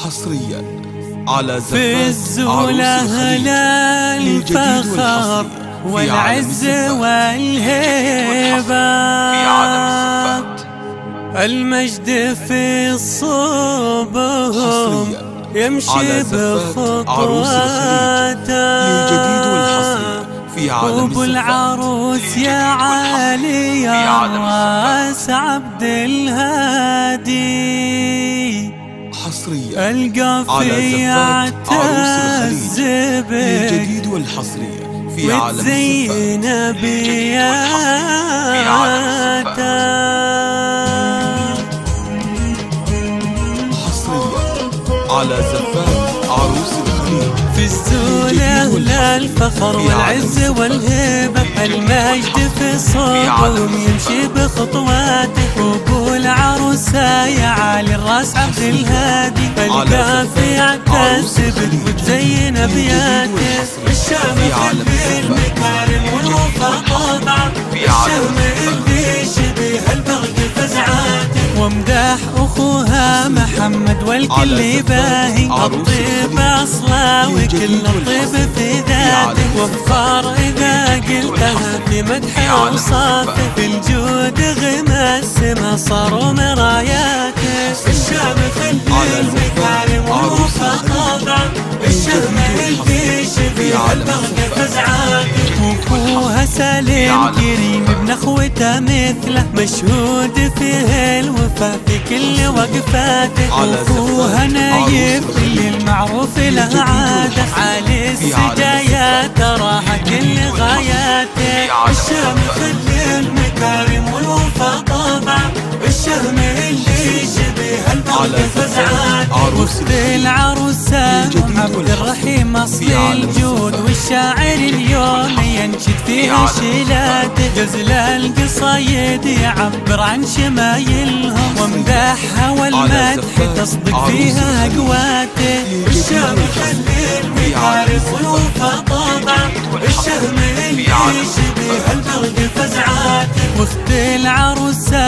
حصريا على في الزولة هلا الفخر والعز والهيبة، المجد في الصوبهم يمشي بخطواته، وابو العروس يا علي يا راس عبد الهادي، حصريا القافي يعتز الجديد والحصري في عالم وتزين بياته، حصريا على زفاف عروس الخليل. في الزولة للفخر والعز والهبة، المجد في صوبهم يمشي بخطواته، وابو العروسة يا علي الراس عبد الهادي، القافي يعتز وتزين بياته، الشام في المكارم والوفا طبعا، الشام اللي شبيه البرق فزعاته، وامدح اخوها محمد والكل باهي، الطيب اصلا وكل الطيب في ذاته، وفخار اذا قلتها في مدح اوصافه، في الجود غمى السما صاروا مراياته، الشام في المكارم والوفا طبعا، الشام اللي شبيه البرق فزعاته، واخوها سالم كريم ابن اخوته مثله، مشهود فيه الوفا في كل وقفاته، واخوها نايف للمعروف له عاده، علي السجايا تراها كل غاياته، الشام خل المكارم والوفا طبعا، الشام اللي شبيه البرق فزعاته، واخت العروسه عبد الرحيم اصل الجود، والشاعر اليوم ينشد فيها شيلاته، غزل القصايد يعبر عن شمايلهم، ومدحها والمدح تصدق فيها اقواته، الشام خل المكارم والوفا طبعا، الشام اللي شبيه البرق فزعاته، واخت العروسه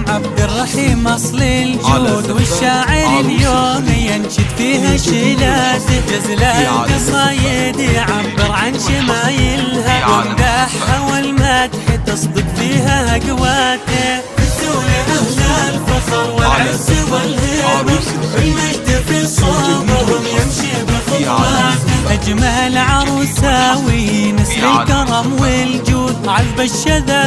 عبد الرحيم اصل الجود، والشاعر اليوم ينشد فيها شيلاته، غزل القصايد يعبر عن شمايلها، ومدحها والمدح تصدق فيها اقواته، في الزولة اهل الفخر والعز والهيبة، المجد في صوبهم يمشي بخطواته، اجمل عروسه ونسل الكرم والجود، عذب الشذا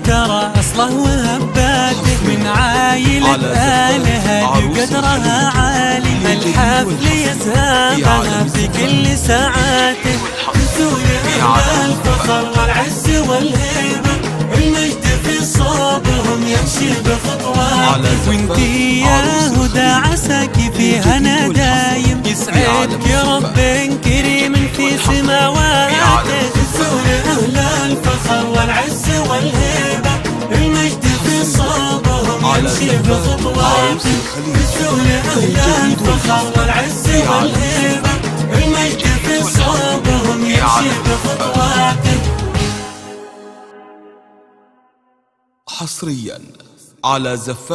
ترى اصله وهباته، من عايلة آلها قدرها عالي، الحفل يسهمها في كل ساعاته، الزولة أهل الفخر والعز والهيبة، المجد في صوبهم يمشي بخطواته، وانتي يا هدى عساكي في هنا دايم، يسعدك يا رب كريم في سماواته، الزولة أهل الفخر والعز والهيبة، المجد في صوبهم يمشي بخطواته، الزولة أهل الفخر والعز والهيبة، المجد في صوبهم يمشي بخطواته. حصريا على زفاف